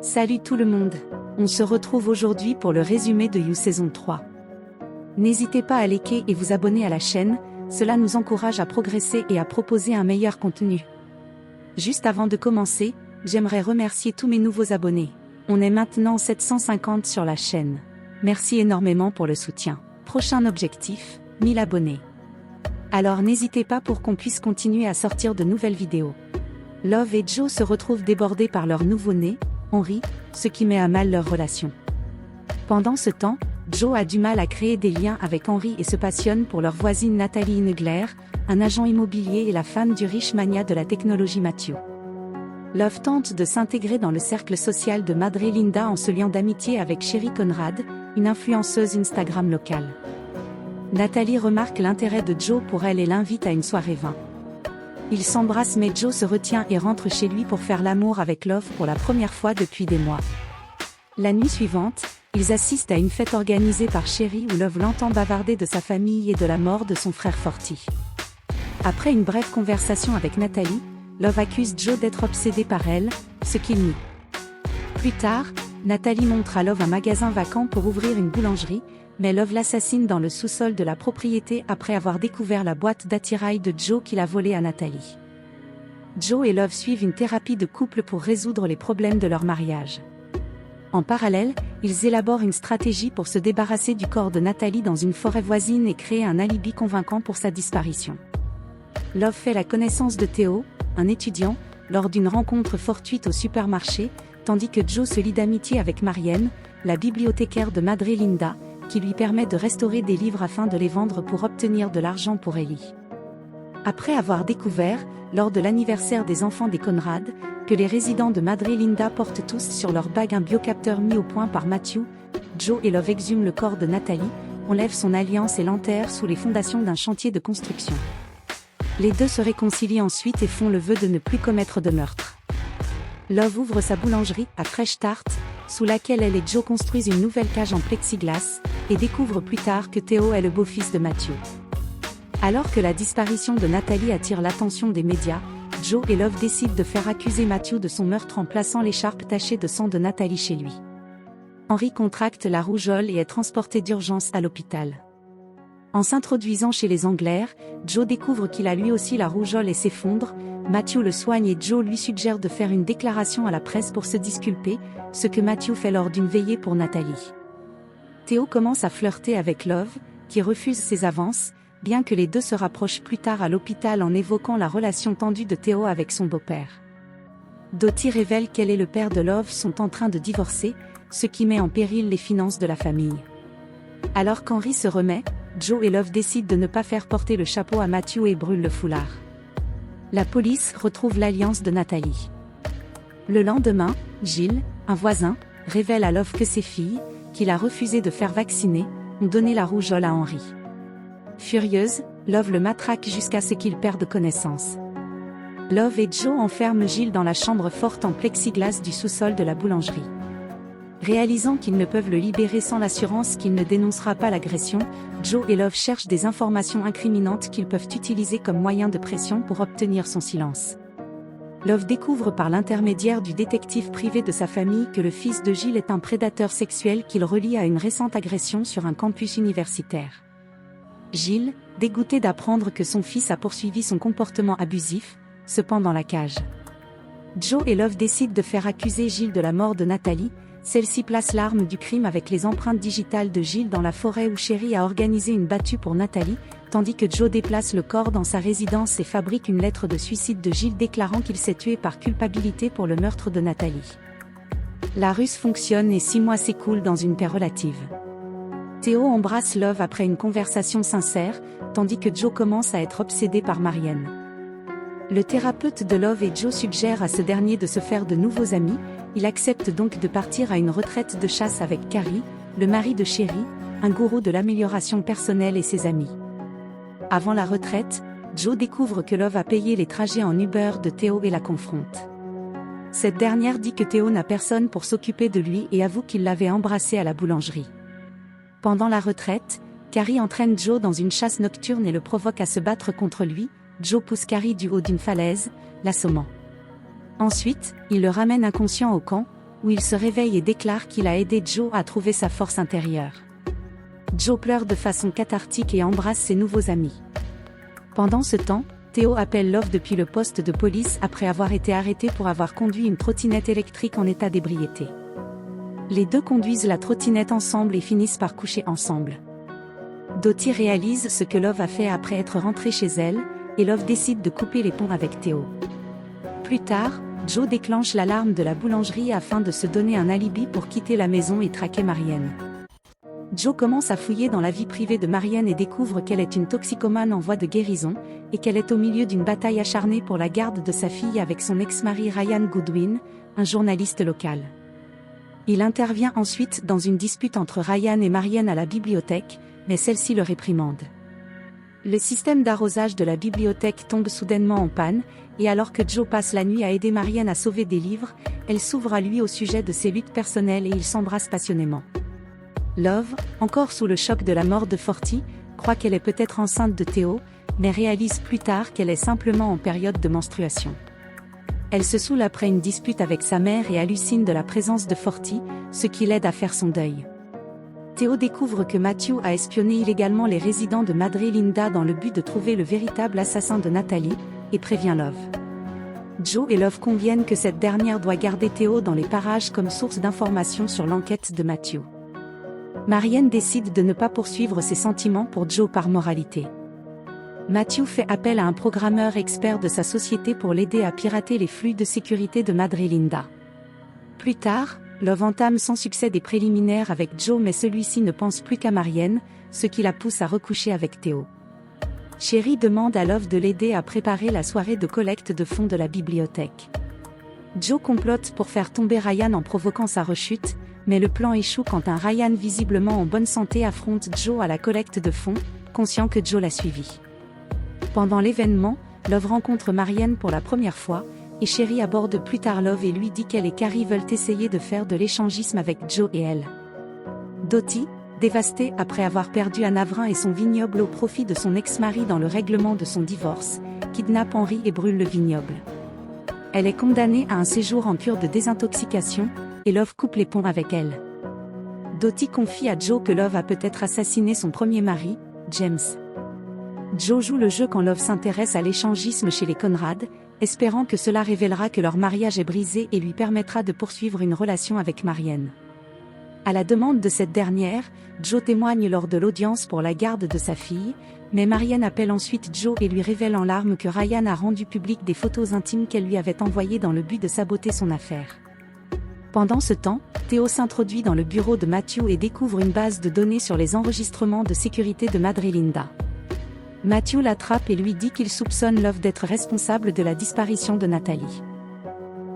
Salut tout le monde. On se retrouve aujourd'hui pour le résumé de You saison 3. N'hésitez pas à liker et vous abonner à la chaîne, cela nous encourage à progresser et à proposer un meilleur contenu. Juste avant de commencer, j'aimerais remercier tous mes nouveaux abonnés. On est maintenant 750 sur la chaîne. Merci énormément pour le soutien. Prochain objectif, 1000 abonnés. Alors n'hésitez pas pour qu'on puisse continuer à sortir de nouvelles vidéos. Love et Joe se retrouvent débordés par leur nouveau-né, Henry, ce qui met à mal leur relation. Pendant ce temps, Joe a du mal à créer des liens avec Henry et se passionne pour leur voisine Natalie Inegler, un agent immobilier et la femme du riche magnat de la technologie Matthew. Love tente de s'intégrer dans le cercle social de Madre Linda en se liant d'amitié avec Sherry Conrad, une influenceuse Instagram locale. Natalie remarque l'intérêt de Joe pour elle et l'invite à une soirée vin. Ils s'embrassent mais Joe se retient et rentre chez lui pour faire l'amour avec Love pour la première fois depuis des mois. La nuit suivante, ils assistent à une fête organisée par Sherry où Love l'entend bavarder de sa famille et de la mort de son frère Forty. Après une brève conversation avec Natalie, Love accuse Joe d'être obsédé par elle, ce qu'il nie. Plus tard, Natalie montre à Love un magasin vacant pour ouvrir une boulangerie, mais Love l'assassine dans le sous-sol de la propriété après avoir découvert la boîte d'attirail de Joe qu'il a volée à Natalie. Joe et Love suivent une thérapie de couple pour résoudre les problèmes de leur mariage. En parallèle, ils élaborent une stratégie pour se débarrasser du corps de Natalie dans une forêt voisine et créer un alibi convaincant pour sa disparition. Love fait la connaissance de Theo, un étudiant, lors d'une rencontre fortuite au supermarché, tandis que Joe se lie d'amitié avec Marianne, la bibliothécaire de Madre Linda, qui lui permet de restaurer des livres afin de les vendre pour obtenir de l'argent pour Ellie. Après avoir découvert, lors de l'anniversaire des enfants des Conrad, que les résidents de Madre Linda portent tous sur leur bague un biocapteur mis au point par Matthew, Joe et Love exhument le corps de Natalie, enlèvent son alliance et l'enterrent sous les fondations d'un chantier de construction. Les deux se réconcilient ensuite et font le vœu de ne plus commettre de meurtre. Love ouvre sa boulangerie à Fresh Start, sous laquelle elle et Joe construisent une nouvelle cage en plexiglas, et découvre plus tard que Theo est le beau-fils de Matthew. Alors que la disparition de Natalie attire l'attention des médias, Joe et Love décident de faire accuser Matthew de son meurtre en plaçant l'écharpe tachée de sang de Natalie chez lui. Henry contracte la rougeole et est transporté d'urgence à l'hôpital. En s'introduisant chez les Angler, Joe découvre qu'il a lui aussi la rougeole et s'effondre. Matthew le soigne et Joe lui suggère de faire une déclaration à la presse pour se disculper, ce que Matthew fait lors d'une veillée pour Natalie. Theo commence à flirter avec Love, qui refuse ses avances, bien que les deux se rapprochent plus tard à l'hôpital en évoquant la relation tendue de Theo avec son beau-père. Dottie révèle qu'elle et le père de Love sont en train de divorcer, ce qui met en péril les finances de la famille. Alors qu'Henry se remet, Joe et Love décident de ne pas faire porter le chapeau à Matthew et brûlent le foulard. La police retrouve l'alliance de Natalie. Le lendemain, Gilles, un voisin, révèle à Love que ses filles, qu'il a refusé de faire vacciner, ont donné la rougeole à Henry. Furieuse, Love le matraque jusqu'à ce qu'il perde connaissance. Love et Joe enferment Gilles dans la chambre forte en plexiglas du sous-sol de la boulangerie. Réalisant qu'ils ne peuvent le libérer sans l'assurance qu'il ne dénoncera pas l'agression, Joe et Love cherchent des informations incriminantes qu'ils peuvent utiliser comme moyen de pression pour obtenir son silence. Love découvre par l'intermédiaire du détective privé de sa famille que le fils de Gilles est un prédateur sexuel qu'il relie à une récente agression sur un campus universitaire. Gilles, dégoûté d'apprendre que son fils a poursuivi son comportement abusif, se pend dans la cage. Joe et Love décident de faire accuser Gilles de la mort de Natalie. Celle-ci place l'arme du crime avec les empreintes digitales de Gilles dans la forêt où Sherry a organisé une battue pour Natalie, tandis que Joe déplace le corps dans sa résidence et fabrique une lettre de suicide de Gilles déclarant qu'il s'est tué par culpabilité pour le meurtre de Natalie. La ruse fonctionne et 6 mois s'écoulent dans une paix relative. Theo embrasse Love après une conversation sincère, tandis que Joe commence à être obsédé par Marianne. Le thérapeute de Love et Joe suggère à ce dernier de se faire de nouveaux amis. Il accepte donc de partir à une retraite de chasse avec Carrie, le mari de Sherry, un gourou de l'amélioration personnelle et ses amis. Avant la retraite, Joe découvre que Love a payé les trajets en Uber de Theo et la confronte. Cette dernière dit que Theo n'a personne pour s'occuper de lui et avoue qu'il l'avait embrassé à la boulangerie. Pendant la retraite, Carrie entraîne Joe dans une chasse nocturne et le provoque à se battre contre lui. Joe pousse Carrie du haut d'une falaise, l'assommant. Ensuite, il le ramène inconscient au camp, où il se réveille et déclare qu'il a aidé Joe à trouver sa force intérieure. Joe pleure de façon cathartique et embrasse ses nouveaux amis. Pendant ce temps, Theo appelle Love depuis le poste de police après avoir été arrêté pour avoir conduit une trottinette électrique en état d'ébriété. Les deux conduisent la trottinette ensemble et finissent par coucher ensemble. Dottie réalise ce que Love a fait après être rentrée chez elle, et Love décide de couper les ponts avec Theo. Plus tard, Joe déclenche l'alarme de la boulangerie afin de se donner un alibi pour quitter la maison et traquer Marianne. Joe commence à fouiller dans la vie privée de Marianne et découvre qu'elle est une toxicomane en voie de guérison, et qu'elle est au milieu d'une bataille acharnée pour la garde de sa fille avec son ex-mari Ryan Goodwin, un journaliste local. Il intervient ensuite dans une dispute entre Ryan et Marianne à la bibliothèque, mais celle-ci le réprimande. Le système d'arrosage de la bibliothèque tombe soudainement en panne, et alors que Joe passe la nuit à aider Marianne à sauver des livres, elle s'ouvre à lui au sujet de ses luttes personnelles et ils s'embrassent passionnément. Love, encore sous le choc de la mort de Forty, croit qu'elle est peut-être enceinte de Theo, mais réalise plus tard qu'elle est simplement en période de menstruation. Elle se saoule après une dispute avec sa mère et hallucine de la présence de Forty, ce qui l'aide à faire son deuil. Theo découvre que Matthew a espionné illégalement les résidents de Madre Linda dans le but de trouver le véritable assassin de Natalie, et prévient Love. Joe et Love conviennent que cette dernière doit garder Theo dans les parages comme source d'informations sur l'enquête de Matthew. Marianne décide de ne pas poursuivre ses sentiments pour Joe par moralité. Matthew fait appel à un programmeur expert de sa société pour l'aider à pirater les flux de sécurité de Madre Linda. Plus tard, Love entame sans succès des préliminaires avec Joe mais celui-ci ne pense plus qu'à Marianne, ce qui la pousse à recoucher avec Theo. Sherry demande à Love de l'aider à préparer la soirée de collecte de fonds de la bibliothèque. Joe complote pour faire tomber Ryan en provoquant sa rechute, mais le plan échoue quand un Ryan visiblement en bonne santé affronte Joe à la collecte de fonds, conscient que Joe l'a suivi. Pendant l'événement, Love rencontre Marianne pour la première fois, et Sherry aborde plus tard Love et lui dit qu'elle et Carrie veulent essayer de faire de l'échangisme avec Joe et elle. Dottie, dévastée après avoir perdu un navrin et son vignoble au profit de son ex-mari dans le règlement de son divorce, kidnappe Henry et brûle le vignoble. Elle est condamnée à un séjour en cure de désintoxication, et Love coupe les ponts avec elle. Dottie confie à Joe que Love a peut-être assassiné son premier mari, James. Joe joue le jeu quand Love s'intéresse à l'échangisme chez les Conrad, espérant que cela révélera que leur mariage est brisé et lui permettra de poursuivre une relation avec Marianne. À la demande de cette dernière, Joe témoigne lors de l'audience pour la garde de sa fille, mais Marianne appelle ensuite Joe et lui révèle en larmes que Ryan a rendu publiques des photos intimes qu'elle lui avait envoyées dans le but de saboter son affaire. Pendant ce temps, Theo s'introduit dans le bureau de Matthew et découvre une base de données sur les enregistrements de sécurité de Madre Linda. Matthew l'attrape et lui dit qu'il soupçonne Love d'être responsable de la disparition de Natalie.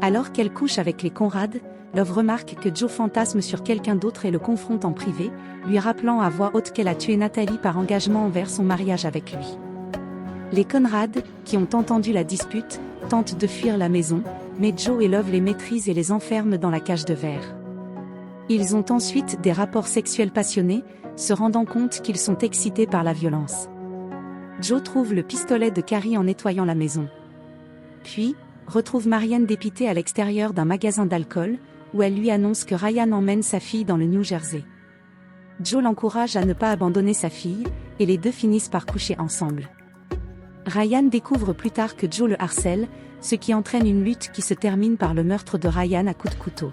Alors qu'elle couche avec les Conrad, Love remarque que Joe fantasme sur quelqu'un d'autre et le confronte en privé, lui rappelant à voix haute qu'elle a tué Natalie par engagement envers son mariage avec lui. Les Conrad, qui ont entendu la dispute, tentent de fuir la maison, mais Joe et Love les maîtrisent et les enferment dans la cage de verre. Ils ont ensuite des rapports sexuels passionnés, se rendant compte qu'ils sont excités par la violence. Joe trouve le pistolet de Carrie en nettoyant la maison. Puis, retrouve Marianne dépitée à l'extérieur d'un magasin d'alcool, où elle lui annonce que Ryan emmène sa fille dans le New Jersey. Joe l'encourage à ne pas abandonner sa fille, et les deux finissent par coucher ensemble. Ryan découvre plus tard que Joe le harcèle, ce qui entraîne une lutte qui se termine par le meurtre de Ryan à coups de couteau.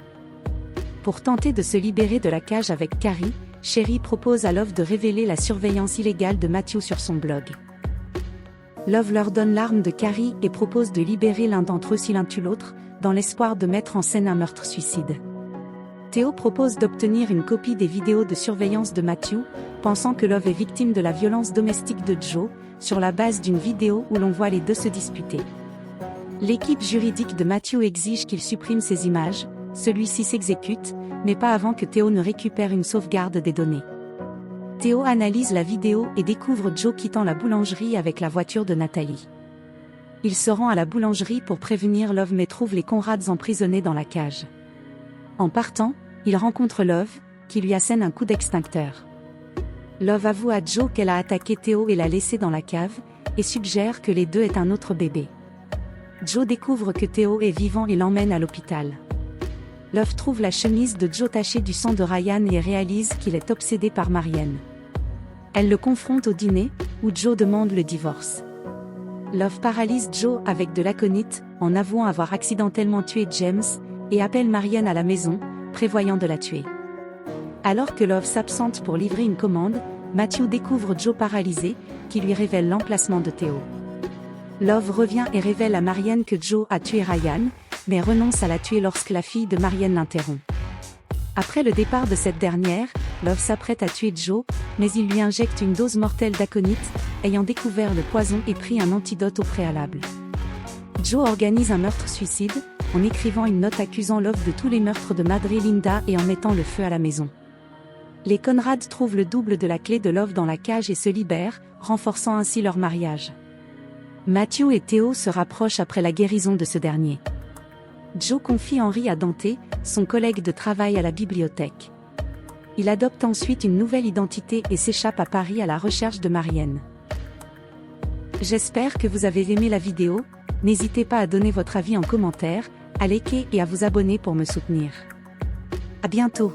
Pour tenter de se libérer de la cage avec Carrie, Sherry propose à Love de révéler la surveillance illégale de Matthew sur son blog. Love leur donne l'arme de Carrie et propose de libérer l'un d'entre eux si l'un tue l'autre, dans l'espoir de mettre en scène un meurtre-suicide. Theo propose d'obtenir une copie des vidéos de surveillance de Matthew, pensant que Love est victime de la violence domestique de Joe, sur la base d'une vidéo où l'on voit les deux se disputer. L'équipe juridique de Matthew exige qu'il supprime ces images, celui-ci s'exécute, mais pas avant que Theo ne récupère une sauvegarde des données. Theo analyse la vidéo et découvre Joe quittant la boulangerie avec la voiture de Natalie. Il se rend à la boulangerie pour prévenir Love mais trouve les Conrads emprisonnés dans la cage. En partant, il rencontre Love, qui lui assène un coup d'extincteur. Love avoue à Joe qu'elle a attaqué Theo et l'a laissé dans la cave, et suggère que les deux aient un autre bébé. Joe découvre que Theo est vivant et l'emmène à l'hôpital. Love trouve la chemise de Joe tachée du sang de Ryan et réalise qu'il est obsédé par Marianne. Elle le confronte au dîner, où Joe demande le divorce. Love paralyse Joe avec de l'aconite, en avouant avoir accidentellement tué James, et appelle Marianne à la maison, prévoyant de la tuer. Alors que Love s'absente pour livrer une commande, Matthew découvre Joe paralysé, qui lui révèle l'emplacement de Theo. Love revient et révèle à Marianne que Joe a tué Ryan, mais renonce à la tuer lorsque la fille de Marianne l'interrompt. Après le départ de cette dernière, Love s'apprête à tuer Joe, mais il lui injecte une dose mortelle d'aconite, ayant découvert le poison et pris un antidote au préalable. Joe organise un meurtre-suicide, en écrivant une note accusant Love de tous les meurtres de Madre Linda et en mettant le feu à la maison. Les Conrad trouvent le double de la clé de Love dans la cage et se libèrent, renforçant ainsi leur mariage. Matthew et Theo se rapprochent après la guérison de ce dernier. Joe confie Henry à Dante, son collègue de travail à la bibliothèque. Il adopte ensuite une nouvelle identité et s'échappe à Paris à la recherche de Marianne. J'espère que vous avez aimé la vidéo, n'hésitez pas à donner votre avis en commentaire, à liker et à vous abonner pour me soutenir. À bientôt.